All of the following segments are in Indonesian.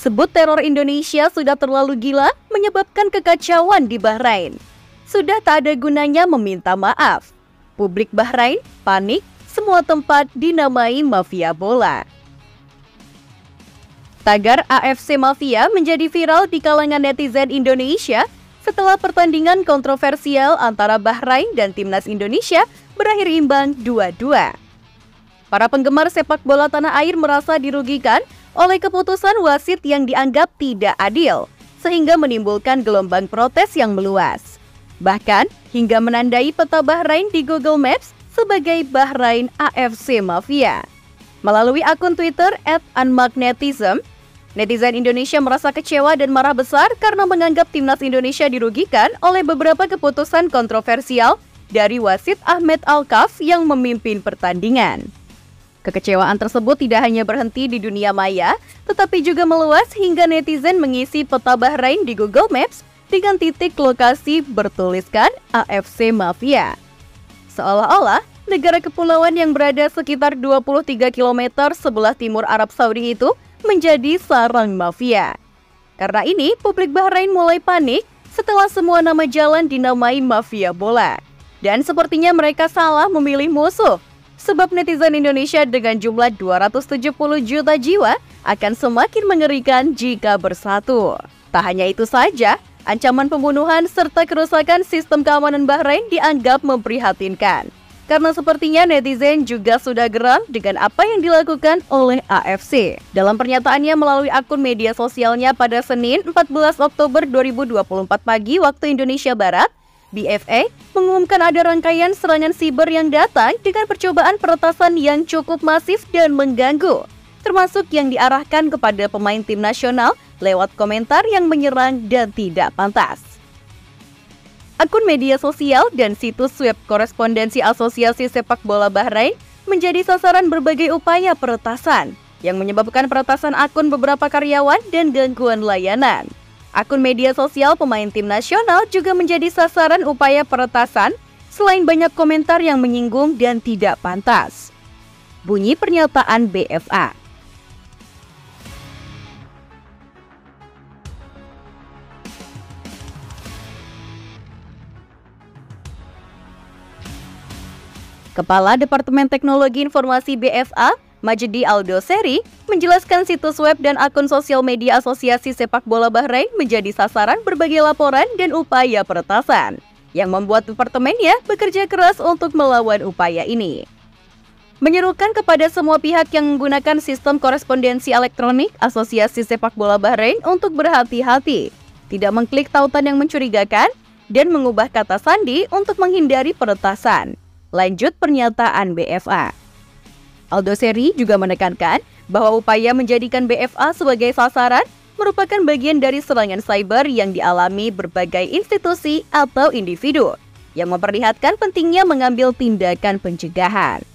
Disebut teror Indonesia sudah terlalu gila menyebabkan kekacauan di Bahrain. Sudah tak ada gunanya meminta maaf. Publik Bahrain panik, semua tempat dinamai mafia bola. Tagar AFC Mafia menjadi viral di kalangan netizen Indonesia setelah pertandingan kontroversial antara Bahrain dan Timnas Indonesia berakhir imbang 2-2. Para penggemar sepak bola tanah air merasa dirugikan oleh keputusan wasit yang dianggap tidak adil, sehingga menimbulkan gelombang protes yang meluas. Bahkan, hingga menandai peta Bahrain di Google Maps sebagai Bahrain AFC Mafia. Melalui akun Twitter @unmarkednetism, netizen Indonesia merasa kecewa dan marah besar karena menganggap Timnas Indonesia dirugikan oleh beberapa keputusan kontroversial dari wasit Ahmed Alkaf yang memimpin pertandingan. Kekecewaan tersebut tidak hanya berhenti di dunia maya, tetapi juga meluas hingga netizen mengisi peta Bahrain di Google Maps dengan titik lokasi bertuliskan AFC Mafia. Seolah-olah negara kepulauan yang berada sekitar 23 km sebelah timur Arab Saudi itu menjadi sarang mafia. Karena ini, publik Bahrain mulai panik setelah semua nama jalan dinamai mafia bola. Dan sepertinya mereka salah memilih musuh. Sebab netizen Indonesia dengan jumlah 270 juta jiwa akan semakin mengerikan jika bersatu. Tak hanya itu saja, ancaman pembunuhan serta kerusakan sistem keamanan Bahrain dianggap memprihatinkan. Karena sepertinya netizen juga sudah geram dengan apa yang dilakukan oleh AFC. Dalam pernyataannya melalui akun media sosialnya pada Senin 14 Oktober 2024 pagi waktu Indonesia Barat, BFA mengumumkan ada rangkaian serangan siber yang datang dengan percobaan peretasan yang cukup masif dan mengganggu, termasuk yang diarahkan kepada pemain tim nasional lewat komentar yang menyerang dan tidak pantas. Akun media sosial dan situs web korespondensi Asosiasi Sepak Bola Bahrain menjadi sasaran berbagai upaya peretasan yang menyebabkan peretasan akun beberapa karyawan dan gangguan layanan. Akun media sosial pemain tim nasional juga menjadi sasaran upaya peretasan selain banyak komentar yang menyinggung dan tidak pantas. Bunyi pernyataan BFA. Kepala Departemen Teknologi Informasi BFA, Majdi Aldoseri, menjelaskan situs web dan akun sosial media Asosiasi Sepak Bola Bahrain menjadi sasaran berbagai laporan dan upaya peretasan, yang membuat departemennya bekerja keras untuk melawan upaya ini. Menyerukan kepada semua pihak yang menggunakan sistem korespondensi elektronik Asosiasi Sepak Bola Bahrain untuk berhati-hati, tidak mengklik tautan yang mencurigakan, dan mengubah kata sandi untuk menghindari peretasan. Lanjut pernyataan BFA. Aldoseri juga menekankan bahwa upaya menjadikan BFA sebagai sasaran merupakan bagian dari serangan cyber yang dialami berbagai institusi atau individu yang memperlihatkan pentingnya mengambil tindakan pencegahan.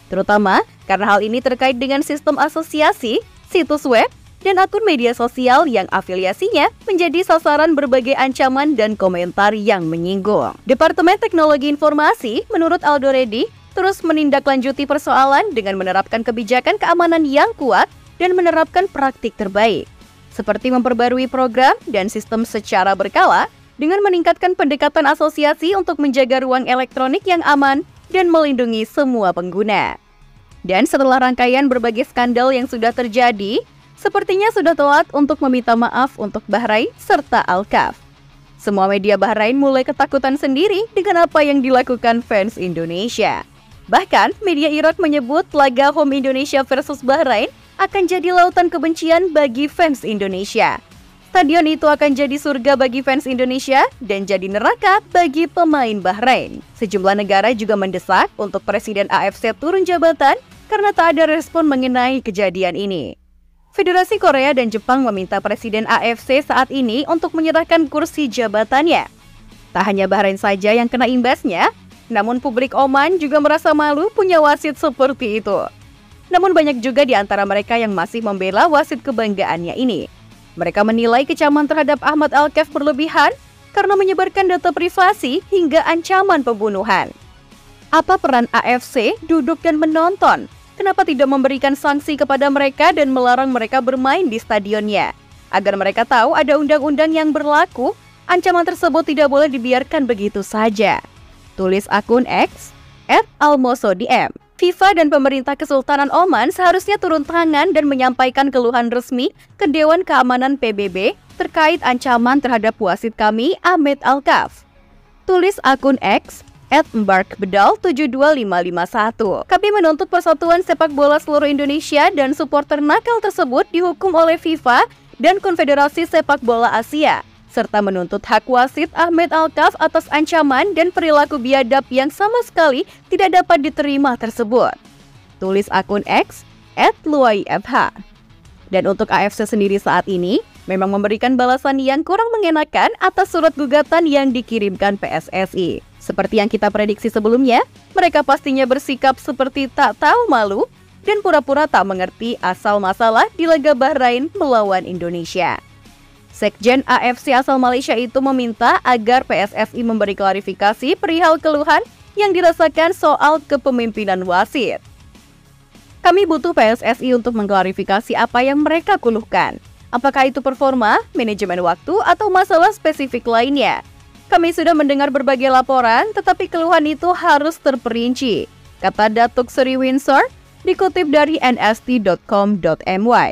Terutama karena hal ini terkait dengan sistem asosiasi, situs web, dan akun media sosial yang afiliasinya menjadi sasaran berbagai ancaman dan komentar yang menyinggung. Departemen Teknologi Informasi, menurut Aldoseri, terus menindaklanjuti persoalan dengan menerapkan kebijakan keamanan yang kuat dan menerapkan praktik terbaik, seperti memperbarui program dan sistem secara berkala dengan meningkatkan pendekatan asosiasi untuk menjaga ruang elektronik yang aman dan melindungi semua pengguna. Dan setelah rangkaian berbagai skandal yang sudah terjadi, sepertinya sudah telat untuk meminta maaf untuk Bahrain serta Alkaf. Semua media Bahrain mulai ketakutan sendiri dengan apa yang dilakukan fans Indonesia. Bahkan, media Irak menyebut laga home Indonesia versus Bahrain akan jadi lautan kebencian bagi fans Indonesia. Stadion itu akan jadi surga bagi fans Indonesia dan jadi neraka bagi pemain Bahrain. Sejumlah negara juga mendesak untuk Presiden AFC turun jabatan karena tak ada respon mengenai kejadian ini. Federasi Korea dan Jepang meminta Presiden AFC saat ini untuk menyerahkan kursi jabatannya. Tak hanya Bahrain saja yang kena imbasnya, namun publik Oman juga merasa malu punya wasit seperti itu. Namun banyak juga di antara mereka yang masih membela wasit kebanggaannya ini. Mereka menilai kecaman terhadap Ahmad Alkaf berlebihan karena menyebarkan data privasi hingga ancaman pembunuhan. Apa peran AFC duduk dan menonton? Kenapa tidak memberikan sanksi kepada mereka dan melarang mereka bermain di stadionnya? Agar mereka tahu ada undang-undang yang berlaku, ancaman tersebut tidak boleh dibiarkan begitu saja. Tulis akun X @almosodm. FIFA dan pemerintah Kesultanan Oman seharusnya turun tangan dan menyampaikan keluhan resmi ke Dewan Keamanan PBB terkait ancaman terhadap wasit kami Ahmed Alkaf. Tulis akun X @mbarkbedal72551. Kami menuntut Persatuan Sepak Bola Seluruh Indonesia dan supporter nakal tersebut dihukum oleh FIFA dan Konfederasi Sepak Bola Asia, serta menuntut hak wasit Ahmed Alkaf atas ancaman dan perilaku biadab yang sama sekali tidak dapat diterima tersebut. Tulis akun X @luaifh. Dan untuk AFC sendiri saat ini, memang memberikan balasan yang kurang mengenakan atas surat gugatan yang dikirimkan PSSI. Seperti yang kita prediksi sebelumnya, mereka pastinya bersikap seperti tak tahu malu dan pura-pura tak mengerti asal masalah di laga Bahrain melawan Indonesia. Sekjen AFC asal Malaysia itu meminta agar PSSI memberi klarifikasi perihal keluhan yang dirasakan soal kepemimpinan wasit. Kami butuh PSSI untuk mengklarifikasi apa yang mereka keluhkan. Apakah itu performa, manajemen waktu, atau masalah spesifik lainnya? Kami sudah mendengar berbagai laporan, tetapi keluhan itu harus terperinci, kata Datuk Seri Windsor, dikutip dari nst.com.my.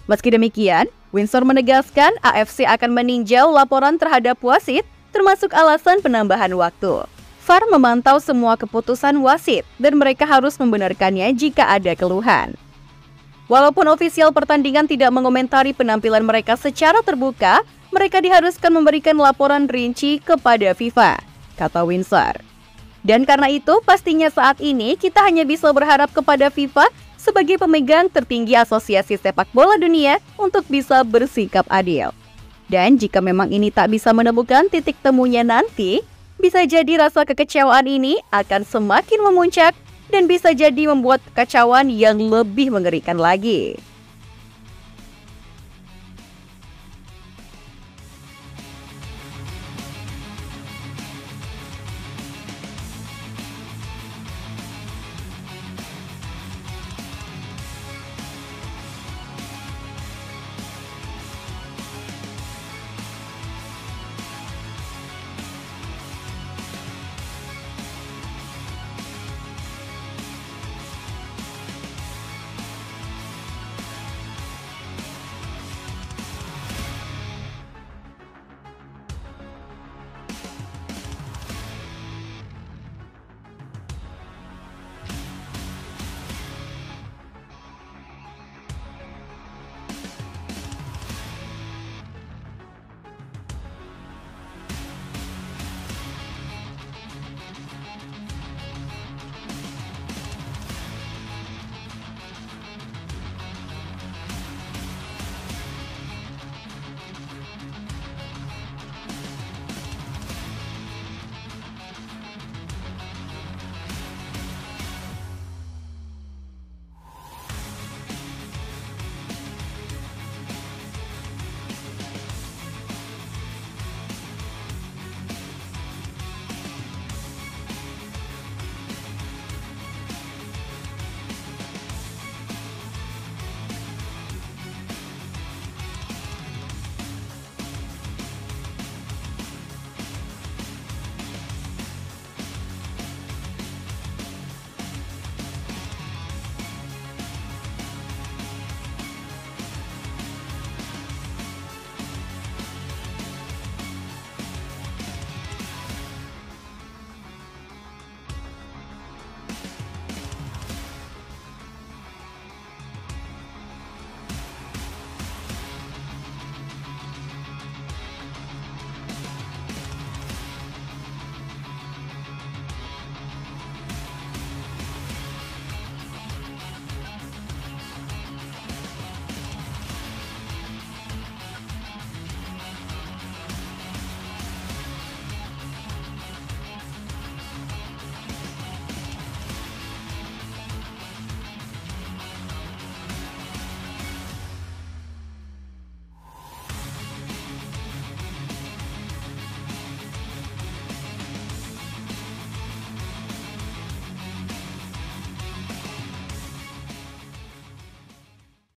Meski demikian, Windsor menegaskan AFC akan meninjau laporan terhadap wasit, termasuk alasan penambahan waktu. VAR memantau semua keputusan wasit, dan mereka harus membenarkannya jika ada keluhan. Walaupun ofisial pertandingan tidak mengomentari penampilan mereka secara terbuka, mereka diharuskan memberikan laporan rinci kepada FIFA, kata Windsor. Dan karena itu, pastinya saat ini kita hanya bisa berharap kepada FIFA sebagai pemegang tertinggi Asosiasi Sepak Bola Dunia untuk bisa bersikap adil. Dan jika memang ini tak bisa menemukan titik temunya nanti, bisa jadi rasa kekecewaan ini akan semakin memuncak dan bisa jadi membuat kekacauan yang lebih mengerikan lagi.